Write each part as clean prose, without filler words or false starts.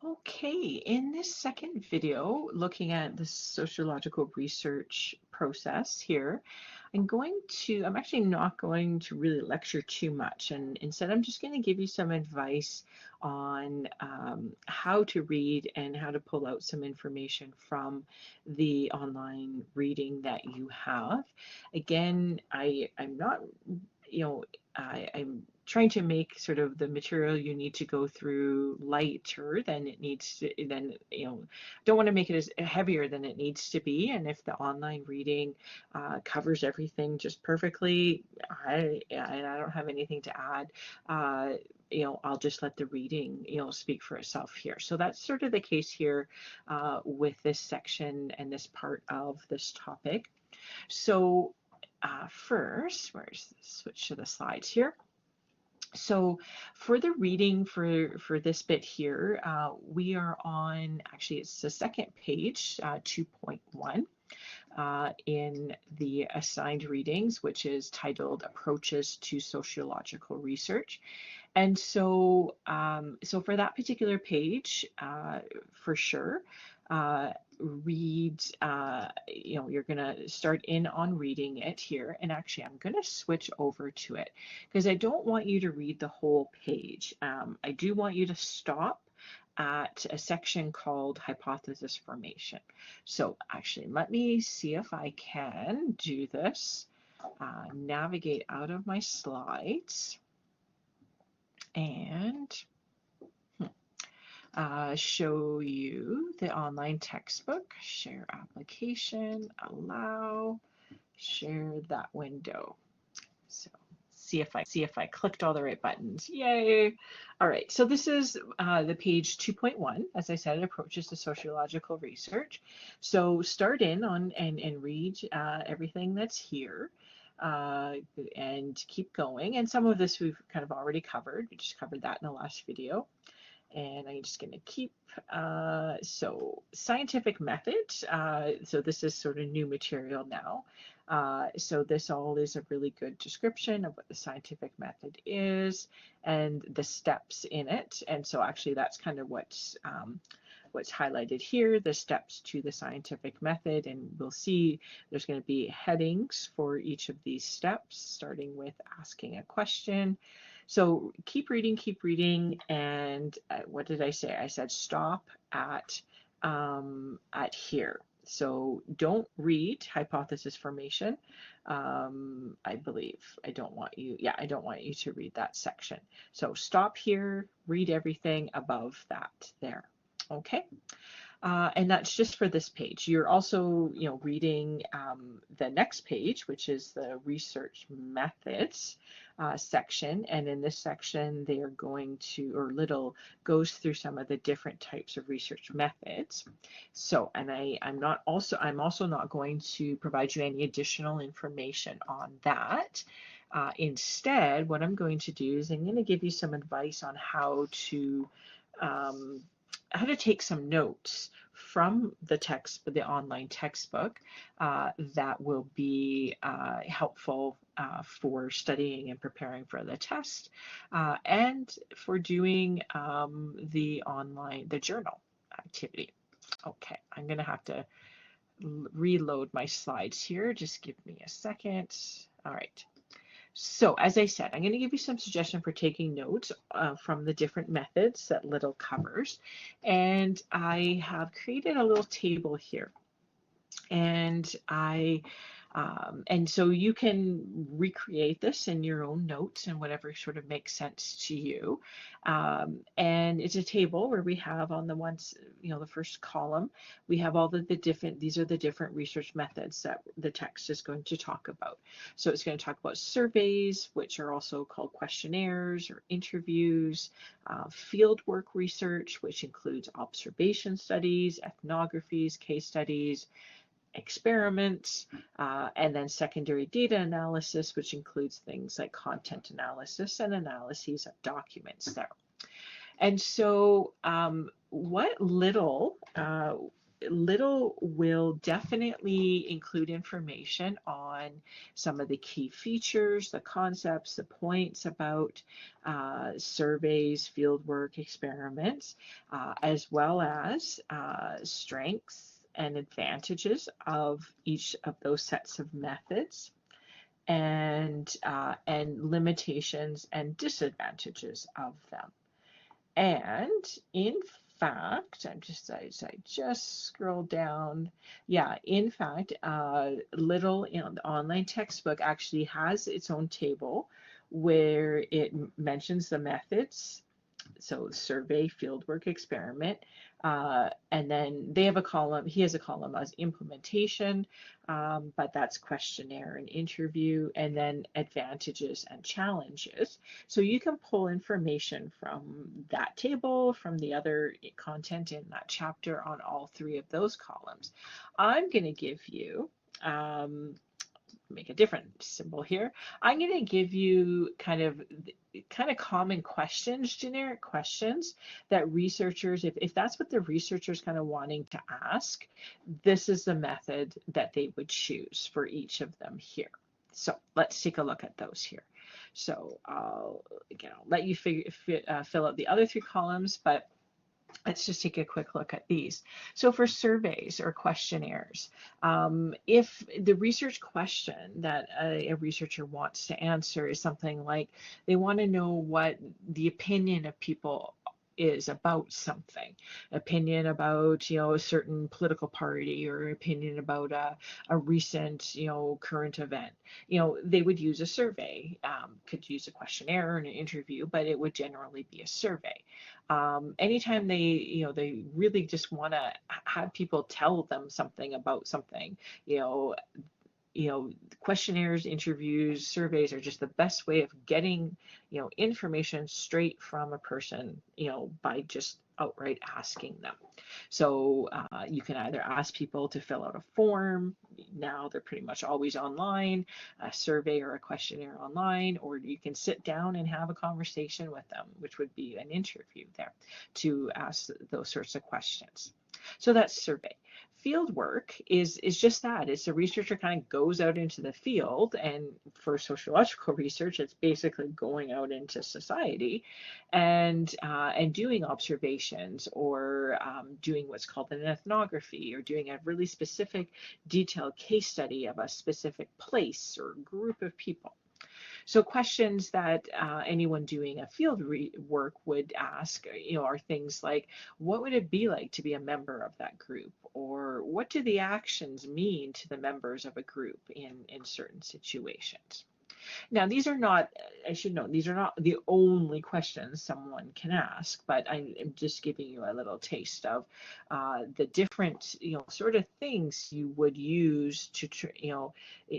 Okay, in this second video, looking at the sociological research process here, I'm actually not going to really lecture too much, and instead I'm just going to give you some advice on how to read and how to pull out some information from the online reading that you have. Again, I'm not, you know, I'm trying to make sort of the material you need to go through lighter than it needs to, then, don't want to make it as heavier than it needs to be. And if the online reading covers everything just perfectly, I don't have anything to add. I'll just let the reading, speak for itself here. So that's sort of the case here with this section and this part of this topic. So first, switch to the slides here. So for the reading for this bit here, we are on, actually it's the second page, 2.1. In the assigned readings, which is titled Approaches to Sociological Research. And so, so for that particular page, for sure, read, you're going to start in on reading it here. And actually, I'm going to switch over to it because I don't want you to read the whole page. I do want you to stop at a section called hypothesis formation. So actually, let me see if I can do this. Navigate out of my slides and show you the online textbook, share application, allow, share that window. So see if I clicked all the right buttons. Yay. All right, so this is the page 2.1. As I said, it approaches to sociological research. So start in on and read everything that's here. And keep going. And some of this we've kind of already covered. We just covered that in the last video. And I'm just going to keep, so scientific method. So this is sort of new material now. So this all is a really good description of what the scientific method is and the steps in it. And so actually that's kind of what's highlighted here, the steps to the scientific method. And we'll see there's going to be headings for each of these steps, starting with asking a question. So keep reading, and what did I say? I said stop at here. So don't read hypothesis formation. I believe I don't want you to read that section. So stop here, read everything above that there. Okay. And that's just for this page. You're also, reading the next page, which is the research methods section. And in this section, they are going to, or Little goes through some of the different types of research methods. So, and I'm also not going to provide you any additional information on that. Instead, what I'm going to do is I'm going to give you some advice on how to take some notes from the online textbook that will be helpful for studying and preparing for the test and for doing the journal activity. Okay, I'm going to have to reload my slides here. Just give me a second. All right. So as I said, I'm going to give you some suggestion for taking notes from the different methods that Little covers. And I have created a little table here. And and so you can recreate this in your own notes and whatever sort of makes sense to you. And it's a table where we have on the ones, the first column, we have all these are the different research methods that the text is going to talk about. So it's going to talk about surveys, which are also called questionnaires or interviews, fieldwork research, which includes observation studies, ethnographies, case studies, experiments, and then secondary data analysis, which includes things like content analysis and analyses of documents there. And so what Little Little will definitely include information on some of the key features, the concepts, the points about surveys, fieldwork, experiments, as well as strengths and advantages of each of those sets of methods, and limitations and disadvantages of them. And in fact, I just scrolled down. Yeah, in fact, Little, the online textbook actually has its own table where it mentions the methods. So survey, fieldwork, experiment, and then they have a column. He has a column as implementation, but that's questionnaire and interview, and then advantages and challenges. So you can pull information from that table, from the other content in that chapter on all three of those columns. I'm going to give you make a different symbol here. I'm going to give you kind of common questions, generic questions that researchers, if that's what the researchers kind of wanting to ask, this is the method that they would choose for each of them here. So let's take a look at those here. So I'll let you fill out the other three columns, but let's just take a quick look at these. So for surveys or questionnaires, if the research question that a researcher wants to answer is something like they want to know what the opinion of people is about something, opinion about a certain political party, or opinion about a recent current event, they would use a survey. Could use a questionnaire or an interview, but it would generally be a survey. Anytime they really just want to have people tell them something about something, questionnaires, interviews, surveys are just the best way of getting, information straight from a person, by just outright asking them. So you can either ask people to fill out a form. Now they're pretty much always online, a survey or a questionnaire online, or you can sit down and have a conversation with them, which would be an interview there, to ask those sorts of questions. So that's survey. Field work is just that. It's a researcher kind of goes out into the field, and for sociological research, it's basically going out into society and doing observations, or doing what's called an ethnography, or doing a really specific detailed case study of a specific place or group of people. So questions that anyone doing a field work would ask, are things like, what would it be like to be a member of that group? Or what do the actions mean to the members of a group in certain situations? Now, these are not, I should note, these are not the only questions someone can ask, but I'm just giving you a little taste of the different, sort of things you would use to,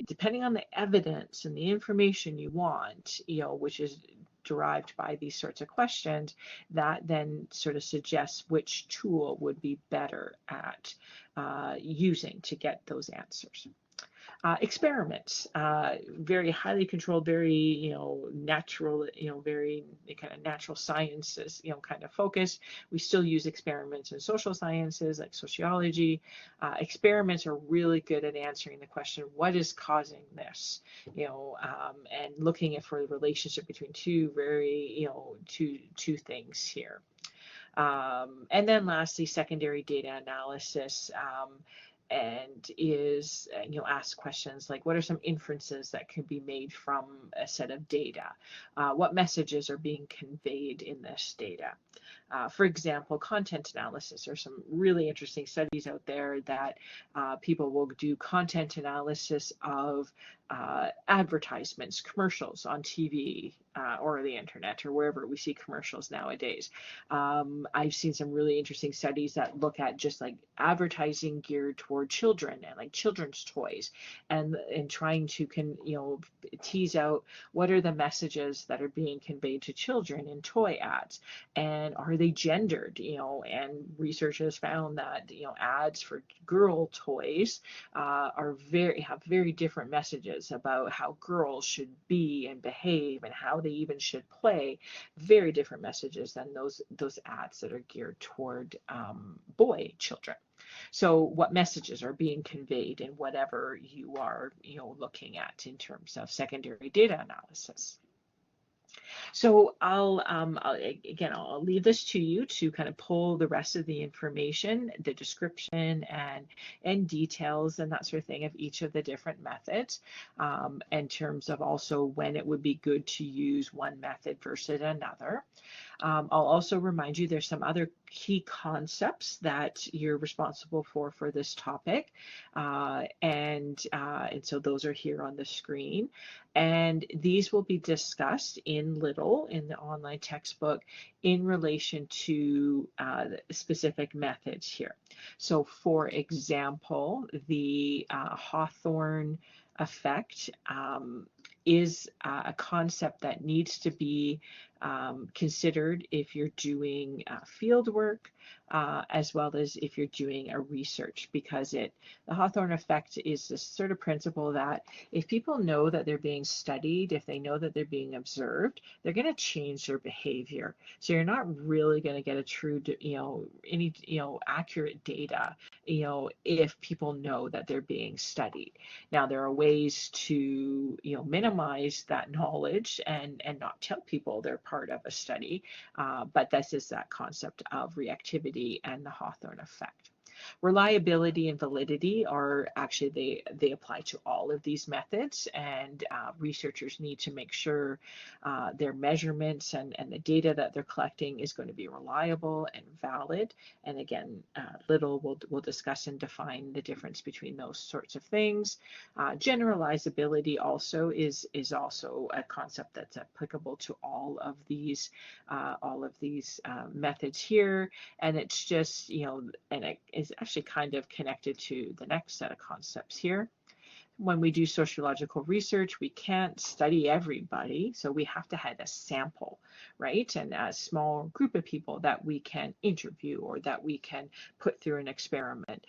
depending on the evidence and the information you want, which is derived by these sorts of questions, that then sort of suggests which tool would be better at using to get those answers. Experiments, very highly controlled, very, natural, very kind of natural sciences, kind of focus. We still use experiments in social sciences like sociology. Experiments are really good at answering the question, what is causing this? And looking for the relationship between two very, two things here. And then lastly, secondary data analysis. And is, ask questions like, what are some inferences that could be made from a set of data? What messages are being conveyed in this data? For example, content analysis. There's some really interesting studies out there that people will do content analysis of advertisements, commercials on TV or the internet, or wherever we see commercials nowadays. I've seen some really interesting studies that look at just like advertising geared toward children and like children's toys, and trying to tease out what are the messages that are being conveyed to children in toy ads, and are they gendered? And research has found that ads for girl toys have very different messages messages about how girls should be and behave and how they even should play, very different messages than those ads that are geared toward boy children. So what messages are being conveyed in whatever you are, looking at in terms of secondary data analysis. So I'll leave this to you to kind of pull the rest of the information, the description and details and that sort of thing of each of the different methods, in terms of also when it would be good to use one method versus another. I'll also remind you there's some other key concepts that you're responsible for this topic, and so those are here on the screen, and these will be discussed in little in the online textbook in relation to specific methods here. So for example, the Hawthorne effect is a concept that needs to be considered if you're doing field work, as well as if you're doing a research, because the Hawthorne effect is this sort of principle that if people know that they're being studied, if they know that they're being observed, they're going to change their behavior. So you're not really going to get a true, accurate data, if people know that they're being studied. Now, there are ways to, minimize that knowledge and not tell people they're part of a study, but this is that concept of reactivity and the Hawthorne effect. Reliability and validity are actually, they apply to all of these methods, and researchers need to make sure their measurements and the data that they're collecting is going to be reliable and valid. And again, little we'll discuss and define the difference between those sorts of things. Generalizability also is also a concept that's applicable to all of these methods here, and it's just, and it is actually kind of connected to the next set of concepts here. When we do sociological research, we can't study everybody, so we have to have a sample, right? And a small group of people that we can interview or that we can put through an experiment.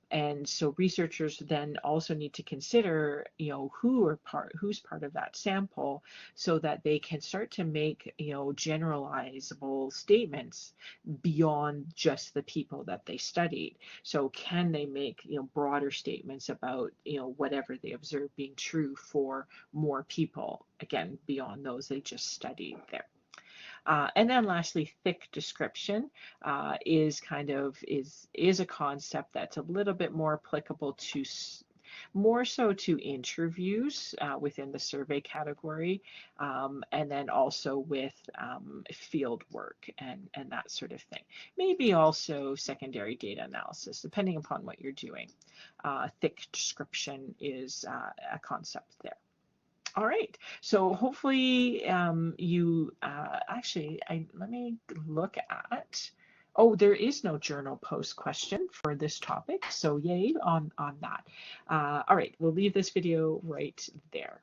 And so researchers then also need to consider, who's part of that sample, so that they can start to make, generalizable statements beyond just the people that they studied. So can they make, broader statements about, whatever they observe being true for more people, again, beyond those they just studied there. And then lastly, thick description is a concept that's a little bit more applicable to more so to interviews within the survey category, and then also with field work and that sort of thing. Maybe also secondary data analysis, depending upon what you're doing. Thick description is a concept there. All right, so hopefully let me look at, oh, there is no journal post question for this topic, so yay on that. All right, we'll leave this video right there.